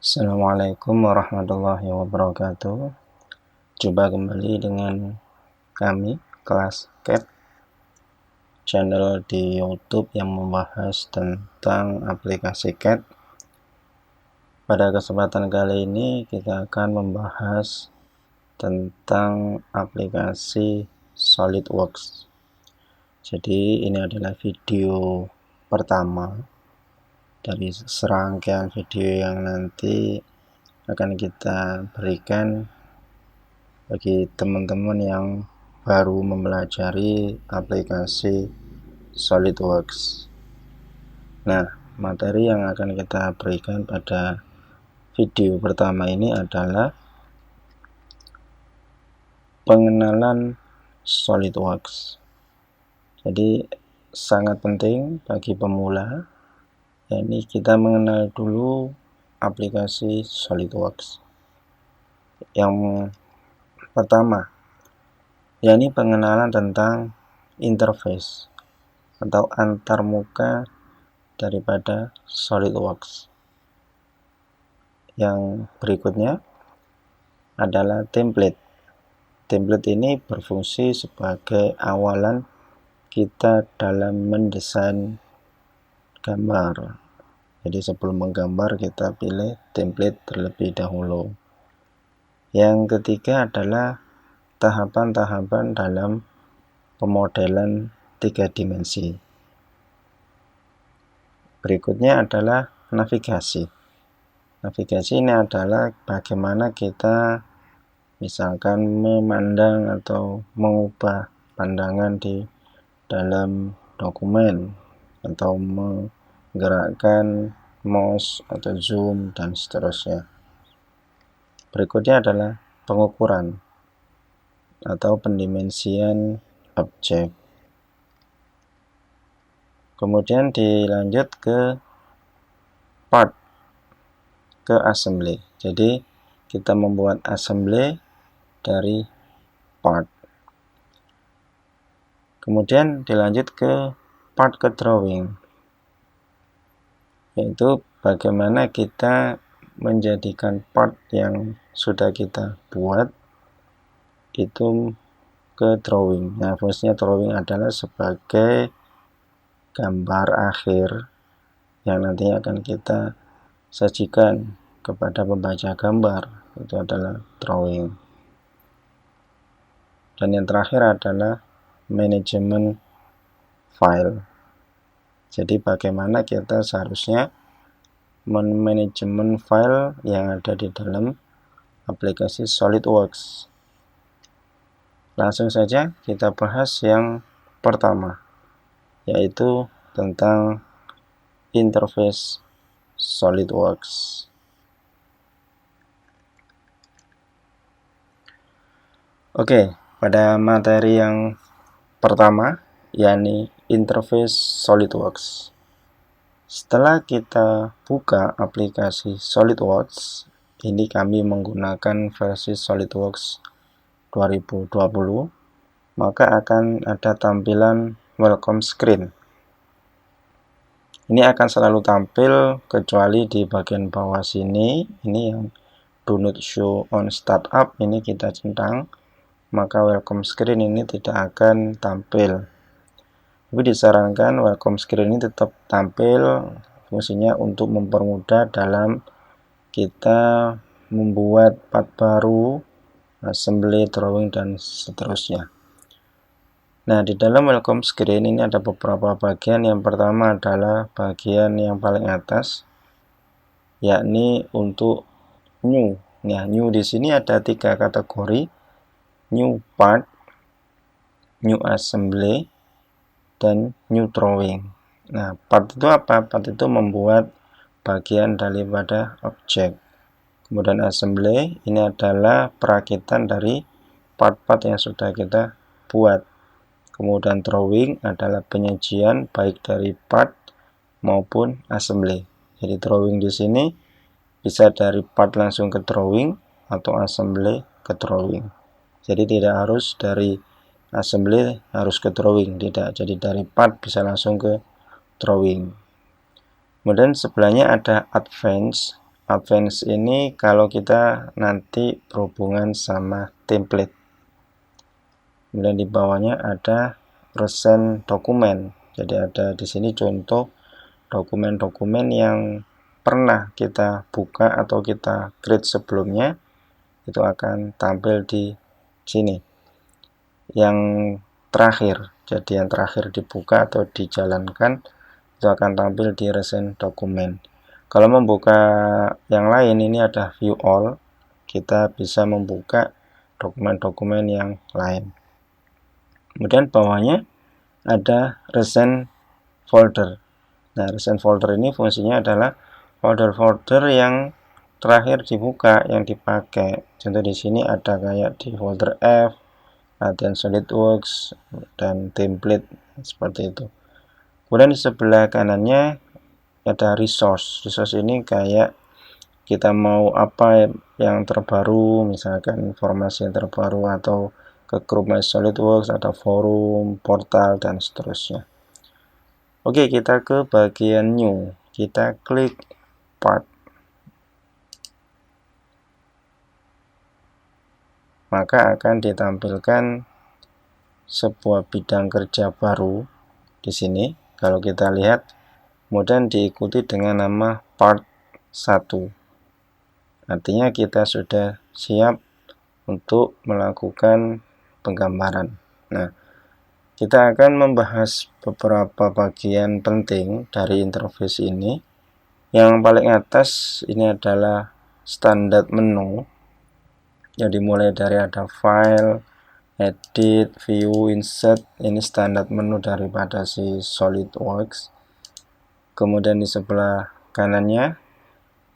Assalamualaikum warahmatullahi wabarakatuh. Jumpa kembali dengan kami, kelas CAT, channel di YouTube yang membahas tentang aplikasi CAT. Pada kesempatan kali ini kita akan membahas tentang aplikasi SolidWorks. Jadi ini adalah video pertama dari serangkaian video yang nanti akan kita berikan bagi teman-teman yang baru mempelajari aplikasi SolidWorks. Nah, materi yang akan kita berikan pada video pertama ini adalah pengenalan SolidWorks. Jadi sangat penting bagi pemula, yakni kita mengenal dulu aplikasi SolidWorks. Yang pertama, yakni pengenalan tentang interface atau antarmuka daripada SolidWorks. Yang berikutnya adalah template. Template ini berfungsi sebagai awalan kita dalam mendesain gambar. Jadi sebelum menggambar kita pilih template terlebih dahulu. Yang ketiga adalah tahapan-tahapan dalam pemodelan 3 dimensi. Berikutnya adalah navigasi. Navigasi ini adalah bagaimana kita misalkan memandang atau mengubah pandangan di dalam dokumen atau menggerakkan mouse atau zoom dan seterusnya. Berikutnya adalah pengukuran atau pendimensian objek. Kemudian dilanjut ke part, ke assembly. Jadi kita membuat assembly dari part. Kemudian dilanjut ke part ke drawing, yaitu bagaimana kita menjadikan part yang sudah kita buat itu ke drawing. Nah, fungsinya drawing adalah sebagai gambar akhir yang nantinya akan kita sajikan kepada pembaca gambar. Itu adalah drawing. Dan yang terakhir adalah manajemen file. Jadi bagaimana kita seharusnya manajemen file yang ada di dalam aplikasi SolidWorks. Langsung saja kita bahas yang pertama, yaitu tentang interface SolidWorks. Oke, pada materi yang pertama, yakni interface SolidWorks. Setelah kita buka aplikasi SolidWorks, ini kami menggunakan versi SolidWorks 2020, maka akan ada tampilan welcome screen. Ini akan selalu tampil kecuali di bagian bawah sini, ini yang do not show on startup, ini kita centang, maka welcome screen ini tidak akan tampil. Tapi disarankan welcome screen ini tetap tampil, fungsinya untuk mempermudah dalam kita membuat part baru, assembly, drawing, dan seterusnya. Nah, di dalam welcome screen ini ada beberapa bagian. Yang pertama adalah bagian yang paling atas, yakni untuk new. Nah, new di sini ada 3 kategori: new part, new assembly, dan new drawing. Nah, part itu apa? Part itu membuat bagian daripada objek. Kemudian assembly ini adalah perakitan dari part-part yang sudah kita buat. Kemudian drawing adalah penyajian baik dari part maupun assembly. Jadi drawing di sini bisa dari part langsung ke drawing atau assembly ke drawing. Jadi tidak harus dari assembly harus ke drawing, tidak. Jadi dari part bisa langsung ke drawing. Kemudian sebelahnya ada advance. advance ini kalau kita nanti berhubungan sama template. Kemudian di bawahnya ada recent dokumen. Jadi ada di sini contoh dokumen-dokumen yang pernah kita buka atau kita create sebelumnya, itu akan tampil di sini. Yang terakhir, jadi yang terakhir dibuka atau dijalankan, itu akan tampil di recent dokumen. Kalau membuka yang lain, ini ada view all, kita bisa membuka dokumen-dokumen yang lain. Kemudian bawahnya ada recent folder. Nah, recent folder ini fungsinya adalah folder-folder yang terakhir dibuka, yang dipakai. Contoh di sini ada kayak di folder F, latihan SolidWorks, dan template, seperti itu. Kemudian di sebelah kanannya ada resource. Resource ini kayak kita mau apa yang terbaru, misalkan informasi yang terbaru, atau ke grup My SolidWorks, ada forum, portal, dan seterusnya. Oke, kita ke bagian new. Kita klik part. Maka akan ditampilkan sebuah bidang kerja baru di sini. Kalau kita lihat, kemudian diikuti dengan nama part 1. Artinya kita sudah siap untuk melakukan penggambaran. Nah, kita akan membahas beberapa bagian penting dari interface ini. Yang paling atas ini adalah standar menu. Jadi mulai dari ada file, edit, view, insert, ini standar menu daripada si SolidWorks. Kemudian di sebelah kanannya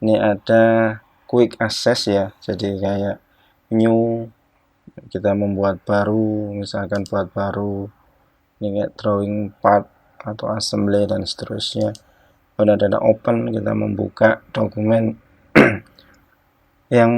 ini ada quick access ya, jadi kayak new, kita membuat baru, misalkan buat baru, ini kayak drawing part atau assembly dan seterusnya. Kemudian ada open, kita membuka dokumen yang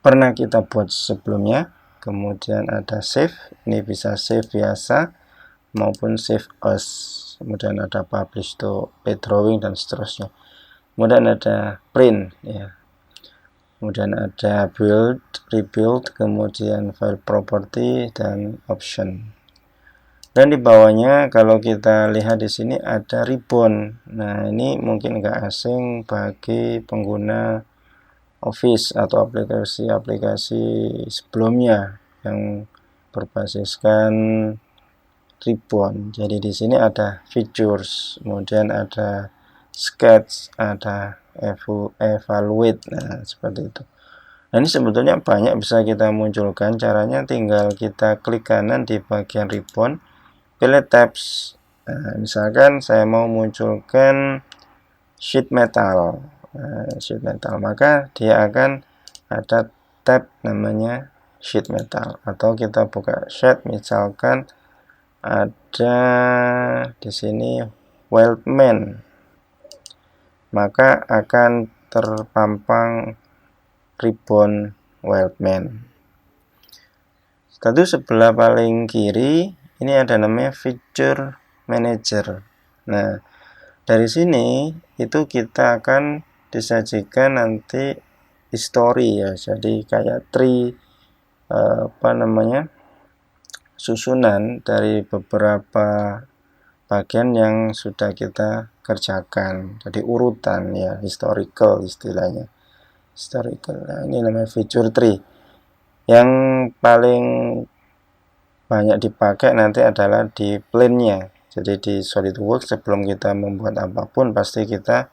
pernah kita buat sebelumnya. Kemudian ada save, ini bisa save biasa maupun save as. Kemudian ada publish to drawing dan seterusnya. Kemudian ada print ya. Kemudian ada build, rebuild, kemudian file property dan option. Dan di bawahnya kalau kita lihat di sini ada ribbon. Nah, ini mungkin nggak asing bagi pengguna Office atau aplikasi-aplikasi sebelumnya yang berbasiskan ribbon. Jadi di sini ada features, kemudian ada sketch, ada evaluate, nah seperti itu. Nah, ini sebetulnya banyak bisa kita munculkan. Caranya tinggal kita klik kanan di bagian ribbon, pilih tabs. Nah, misalkan saya mau munculkan sheet metal. Nah, sheet metal, maka dia akan ada tab namanya sheet metal. Atau kita buka sheet, misalkan ada di sini weldment, maka akan terpampang ribbon weldment. Lalu sebelah paling kiri ini ada namanya feature manager. Nah, dari sini itu kita akan disajikan nanti history ya. Jadi kayak tree susunan dari beberapa bagian yang sudah kita kerjakan. Jadi urutan ya, historical istilahnya. Historical. Nah, ini namanya feature tree. Yang paling banyak dipakai nanti adalah di plane-nya. Jadi di SolidWorks sebelum kita membuat apapun pasti kita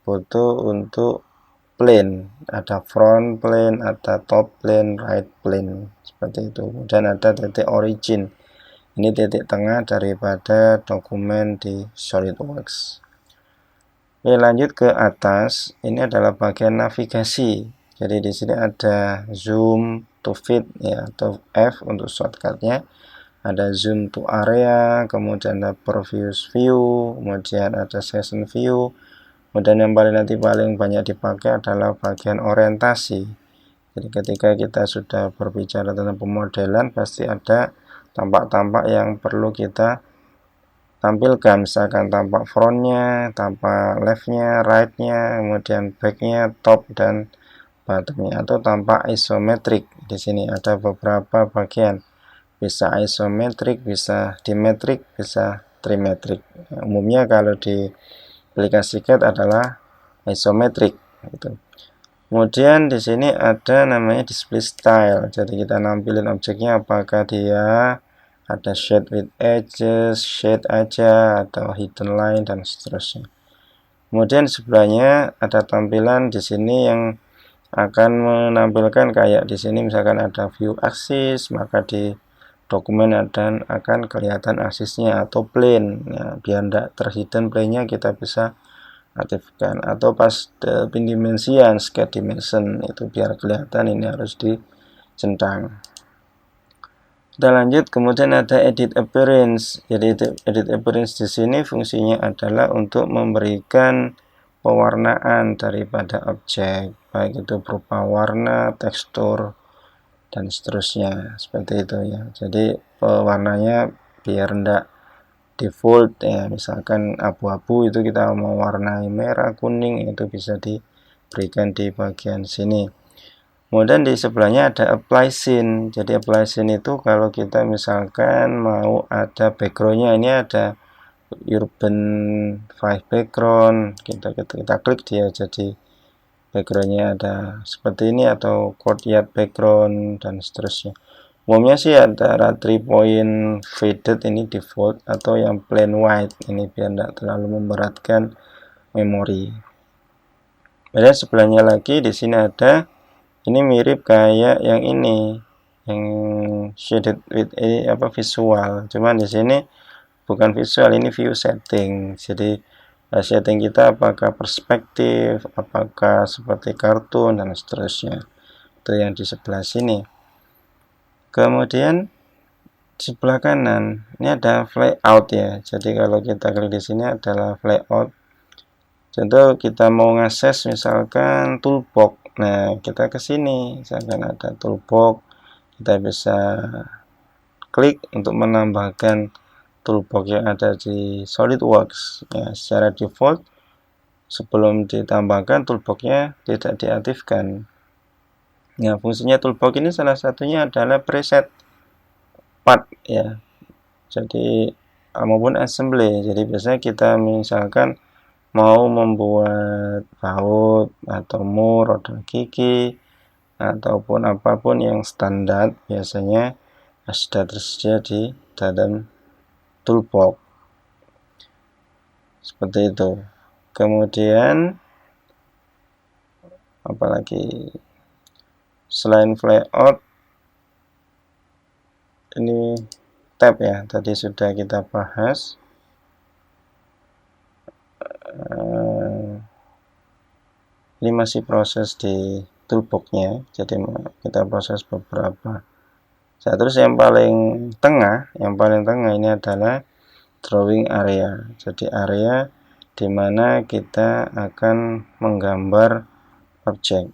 butuh untuk plane. Ada front plane, ada top plane, right plane, seperti itu. Kemudian ada titik origin. Ini titik tengah daripada dokumen di SolidWorks. Oke, lanjut ke atas. Ini adalah bagian navigasi. Jadi di sini ada zoom to fit ya, atau F untuk shortcutnya. Ada zoom to area, kemudian ada previous view, kemudian ada session view. Kemudian yang paling banyak dipakai adalah bagian orientasi. Jadi ketika kita sudah berbicara tentang pemodelan, pasti ada tampak-tampak yang perlu kita tampilkan, misalkan tampak frontnya, tampak leftnya, rightnya, kemudian backnya, top dan bottomnya, atau tampak isometrik. Di sini ada beberapa bagian, bisa isometrik, bisa dimetrik, bisa trimetrik. Umumnya kalau di aplikasi CAD adalah isometrik gitu. Kemudian di sini ada namanya display style. Jadi kita nampilin objeknya apakah dia ada shade with edges, shade aja, atau hidden line dan seterusnya. Kemudian sebelahnya ada tampilan di sini yang akan menampilkan kayak di sini misalkan ada view axis, maka di dokumen akan kelihatan aksisnya atau plane. Nah, biar tidak terhidden plane-nya kita bisa aktifkan, atau pas pendimensian sketch dimension itu biar kelihatan ini harus dicentang. Kita lanjut, kemudian ada edit appearance. Jadi edit appearance di sini fungsinya adalah untuk memberikan pewarnaan daripada objek, baik itu berupa warna, tekstur dan seterusnya, seperti itu ya. Jadi pewarnanya biar tidak default ya, misalkan abu-abu itu kita mau warnai merah, kuning, itu bisa diberikan di bagian sini. Kemudian di sebelahnya ada apply scene. Jadi apply scene itu kalau kita misalkan mau ada backgroundnya, ini ada urban 5 background, kita klik dia jadi backgroundnya ada seperti ini, atau courtyard background dan seterusnya. Umumnya sih antara 3 point faded ini default, atau yang plain white ini biar tidak terlalu memberatkan memori. Kemudian sebelahnya lagi di sini ada, ini mirip kayak yang ini, yang shaded with visual. Cuman di sini bukan visual, ini view setting. Jadi setting kita apakah perspektif, apakah seperti kartun dan seterusnya. Itu yang di sebelah sini. Kemudian sebelah kanan ini ada flyout ya. Jadi kalau kita klik di sini adalah flyout. Contoh kita mau ngakses misalkan toolbox. Nah, kita ke sini, misalkan ada toolbox, kita bisa klik untuk menambahkan toolbox yang ada di SolidWorks. Ya, secara default sebelum ditambahkan toolbox-nya tidak diaktifkan. Nah, fungsinya toolbox ini salah satunya adalah preset part ya. Jadi maupun assembly. Jadi biasanya kita misalkan mau membuat baut atau mur atau gigi ataupun apapun yang standar, biasanya sudah tersedia di dalam toolbox. Seperti itu. Kemudian apalagi selain flyout, ini tab ya, tadi sudah kita bahas. Ini masih proses di toolbox-nya, jadi kita proses beberapa. Nah, terus yang paling tengah ini adalah drawing area. Jadi area di mana kita akan menggambar objek.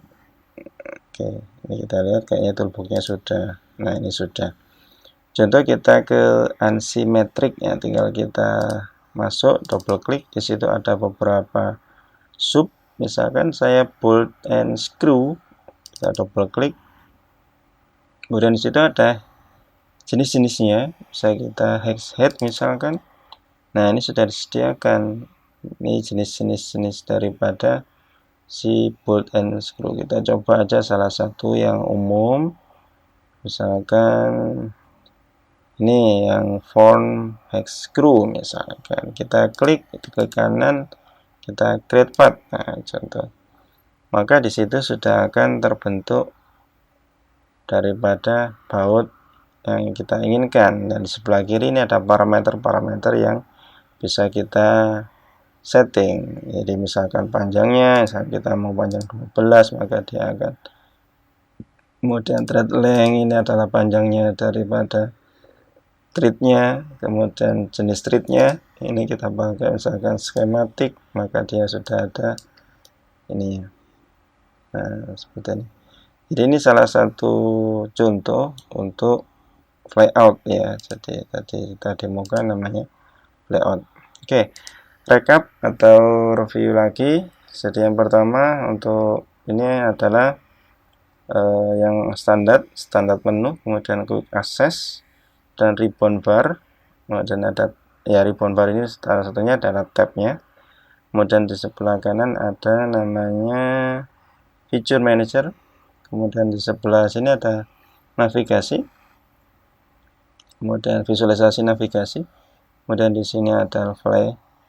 Oke, ini kita lihat kayaknya toolbox-nya sudah. Nah, ini sudah. Contoh kita ke unsymmetric ya, tinggal kita masuk, double klik, di situ ada beberapa sub. Misalkan saya bolt and screw, kita double klik. Kemudian di situ ada jenis-jenisnya, bisa kita hex head misalkan. Nah, ini sudah disediakan. Ini jenis-jenis daripada si bolt and screw. Kita coba aja salah satu yang umum. Misalkan ini yang form hex screw misalkan. Kita klik itu ke kanan, kita create path. Nah, contoh. Maka di situ sudah akan terbentuk daripada baut yang kita inginkan. Dan di sebelah kiri ini ada parameter-parameter yang bisa kita setting. Jadi misalkan panjangnya, misalkan kita mau panjang 12, maka dia akan. Kemudian thread length ini adalah panjangnya daripada threadnya. Kemudian jenis threadnya ini kita pakai misalkan skematik, maka dia sudah ada ini. Nah, seperti ini. Jadi ini salah satu contoh untuk flyout ya. Jadi tadi kita demokan namanya layout. Oke, recap atau review lagi. Jadi yang pertama untuk ini adalah yang standar menu, kemudian quick access dan ribbon bar. Kemudian ada ya ribbon bar ini salah satunya adalah tabnya. Kemudian di sebelah kanan ada namanya feature manager. Kemudian di sebelah sini ada navigasi. Kemudian visualisasi navigasi. Kemudian di sini ada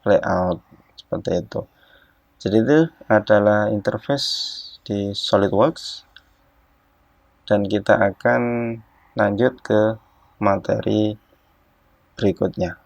layout seperti itu. Jadi itu adalah interface di SolidWorks dan kita akan lanjut ke materi berikutnya.